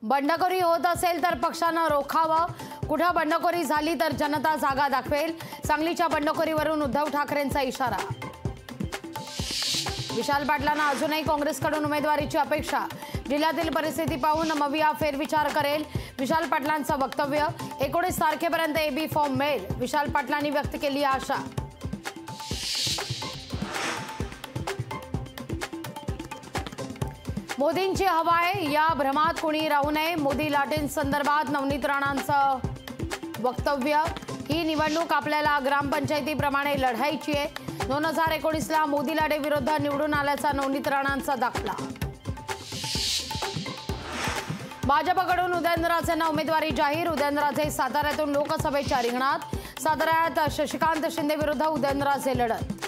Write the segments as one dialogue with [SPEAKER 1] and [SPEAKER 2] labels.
[SPEAKER 1] बंडखोरी होत असेल तर पक्षानं रोखावं, कुठं बंडखोरी झाली तर जनता जागा दाखवेल, सांगलीच्या बंडखोरीवरून उद्धव ठाकरेंचा इशारा। विशाल पाटलांना अजूनही काँग्रेसकडून उमेदवारीची अपेक्षा, जिल्ह्यातील परिस्थिती पाहून मविया फेरविचार करेल, विशाल पाटलांचं वक्तव्य। 19 तारखेपर्यंत एबी फॉर्म मिळेल, विशाल पाटलांनी व्यक्त केली आशा। मोदींची हवा आहे, या भ्रमात कोणी राहू नये, मोदी लाटेंसंदर्भात नवनीत राणांचं वक्तव्य। ही निवडणूक आपल्याला ग्रामपंचायतीप्रमाणे लढायची आहे। 2019ला मोदी लाटे विरुद्ध निवडून आल्याचा नवनीत राणांचा दाखला। भाजपकडून उदयनराजेंना उमेदवारी जाहीर, उदयनराजे साताऱ्यातून लोकसभेच्या रिंगणात, साताऱ्यात शशिकांत शिंदे विरुद्ध उदयनराजे लढत।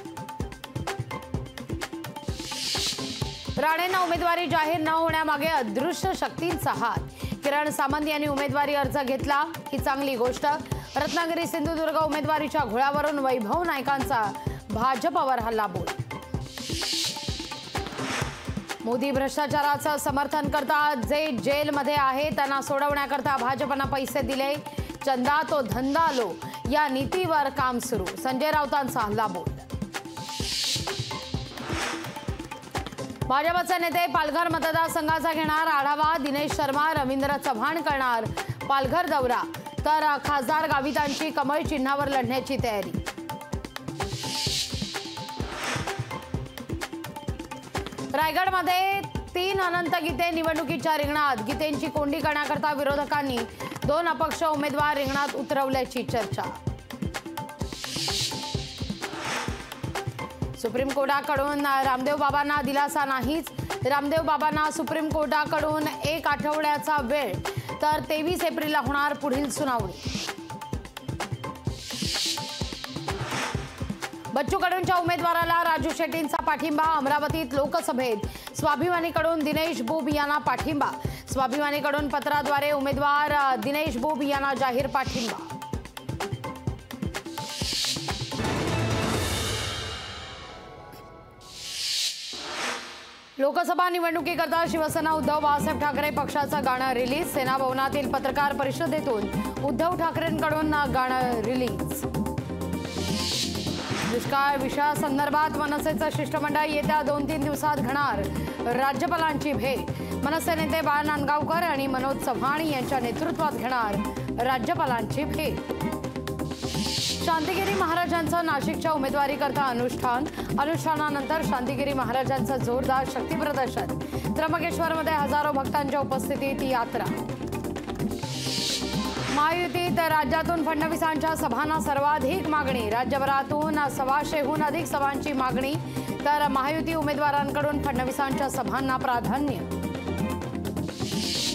[SPEAKER 1] राणेंना उमेदवारी जाहीर न होण्यामागे अदृश्य शक्तींचा हात, किरण सामंत यांनी उमेदवारी अर्ज घेतला, ही चांगली गोष्ट। रत्नागिरी सिंधुदुर्ग उमेदवारीच्या घोळ्यावरून वैभव नाईकांचा भाजपवर हल्लाबोल। मोदी भ्रष्टाचाराचं समर्थन करतात, जे जेलमध्ये आहे त्यांना सोडवण्याकरता भाजपनं पैसे दिले, चंदा तो धंदा लो या नीतीवर काम सुरू, संजय राऊतांचा हल्लाबोल। भाजपचे नेते पालघर मतदारसंघाचा घेणार आढावा, दिनेश शर्मा रवींद्र चव्हाण करणार पालघर दौरा, तर खासदार गावितांची कमळ चिन्हावर लढण्याची तयारी। रायगडमध्ये 3 अनंत गीते निवडणुकीच्या रिंगणात, गीतेंची कोंडी करण्याकरता विरोधकांनी 2 अपक्ष उमेदवार रिंगणात उतरवल्याची चर्चा। सुप्रीम कोर्टाकडून रामदेव बाबांना दिलासा नाहीच, रामदेव बाबांना सुप्रीम कोर्टाकडून 1 आठवड्याचा वेळ, तर 23 एप्रिलला होणार पुढील सुनावणी। बच्चू कडूंच्या उमेदवाराला राजू शेट्टींचा पाठिंबा, अमरावतीत लोकसभेत स्वाभिमानीकडून दिनेश बुब यांना पाठिंबा, स्वाभिमानीकडून पत्राद्वारे उमेदवार दिनेश बुब यांना जाहीर पाठिंबा। लोकसभा निवडणुकीकरता शिवसेना उद्धव बाळासाहेब ठाकरे पक्षाचं गाणं रिलीज, सेना भवनातील पत्रकार परिषदेतून उद्धव ठाकरेंकडून गाणं रिलीज। दुष्काळ विषयासंदर्भात मनसेचं शिष्टमंडळ येत्या 2-3 दिवसात घेणार राज्यपालांची भेट, मनसे नेते बाळा नांदगावकर आणि मनोज चव्हाण यांच्या नेतृत्वात घेणार राज्यपालांची भेट। शांतिगिरी महाराजांचं नाशिकच्या उमेदवारीकरता अनुष्ठान, अनुष्ठानानंतर शांतिगिरी महाराजांचं जोरदार शक्तीप्रदर्शन, त्र्यंबकेश्वरमध्ये हजारो भक्तांच्या उपस्थितीत यात्रा। महायुतीत राज्यातून फडणवीसांच्या सभांना सर्वाधिक मागणी, राज्यभरातून 125हून अधिक सभांची मागणी, तर महायुती उमेदवारांकडून फडणवीसांच्या सभांना प्राधान्य।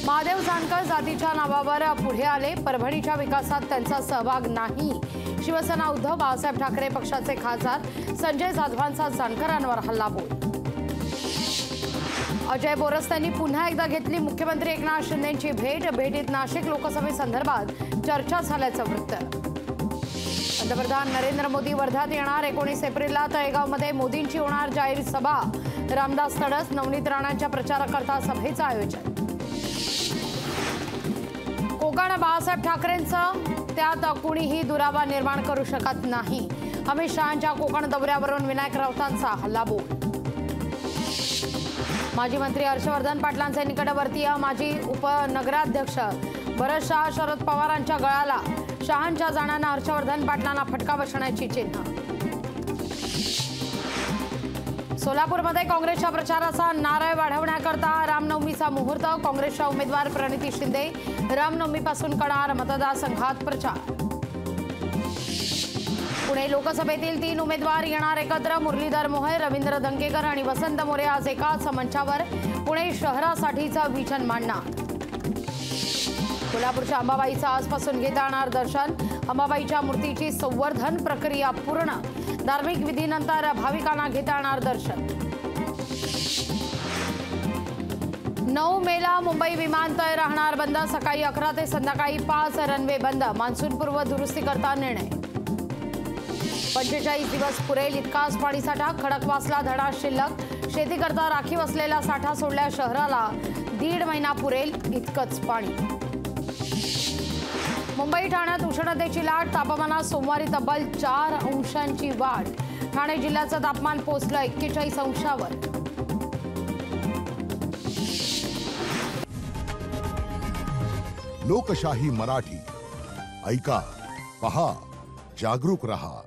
[SPEAKER 1] महादेव जानकर जातीच्या नावावर पुढे आले, परभणीच्या विकासात त्यांचा सहभाग नाही, शिवसेना उद्धव बाळासाहेब ठाकरे पक्षाचे खासदार संजय जाधवांचा जानकरांवर हल्लाबोल। अजय बोरस यांनी पुन्हा एकदा घेतली मुख्यमंत्री एकनाथ शिंदेंची भेट, भेटीत नाशिक लोकसभेसंदर्भात चर्चा झाल्याचं वृत्त। पंतप्रधान नरेंद्र मोदी वर्धात येणार, 19 एप्रिलला तळेगावमध्ये मोदींची होणार जाहीर सभा, रामदास तडस नवनीत राणांच्या प्रचाराकरता सभेचं आयोजन। कोकण बाळासाहेब ठाकरेंचं, त्यात कुणीही दुरावा निर्माण करू शकत नाही, अमित शहांच्या कोकण दौऱ्यावरून विनायक राऊतांचा हल्लाबोल। माजी मंत्री हर्षवर्धन पाटलांचे निकटवर्तीय माजी उपनगराध्यक्ष भरत शहा शरद पवारांच्या गळाला, शहांच्या जाण्यानं हर्षवर्धन पाटलांना फटका बसण्याची चिन्ह। सोलापूरमध्ये काँग्रेसच्या प्रचाराचा नारळ वाढवण्याकरता रामनवमीचा मुहूर्त, काँग्रेसच्या उमेदवार प्रणिती शिंदे रामनवमीपासून करणार मतदारसंघात प्रचार। पुणे लोकसभेतील 3 उमेदवार येणार एकत्र, मुरलीधर मोहोळ, रवींद्र धंगेकर आणि वसंत मोरे आज एकाच मंचावर पुणे शहरासाठीचं विजन मांडणार। कोल्हापूरच्या अंबाबाईचं आजपासून घेता येणार दर्शन, अंबाबाईच्या मूर्तीची संवर्धन प्रक्रिया पूर्ण, धार्मिक विधीनंतर भाविकांना घेता येणार दर्शन। 9 मेला मुंबई विमानतळ राहणार बंद, सकाळी 11 ते संध्याकाळी 5 रनवे बंद, मान्सूनपूर्व दुरुस्तीकरता निर्णय। 45 दिवस पुरेल इतकाच पाणीसाठा, खडकवासला धडा शिल्लक, शेतीकरता राखीव असलेला साठा सोडल्या शहराला 1.5 महिना पुरेल इतकंच पाणी. मुंबई ठाण्यात उष्णतेची लाट. तापमानात सोमवारी तब्बल 4 अंशांची वाढ. ठाणे जिल्ह्याचं तापमान पोहोचलं 41 अंशावर.
[SPEAKER 2] लोकशाही मराठी ऐका, पहा, जागरूक रहा.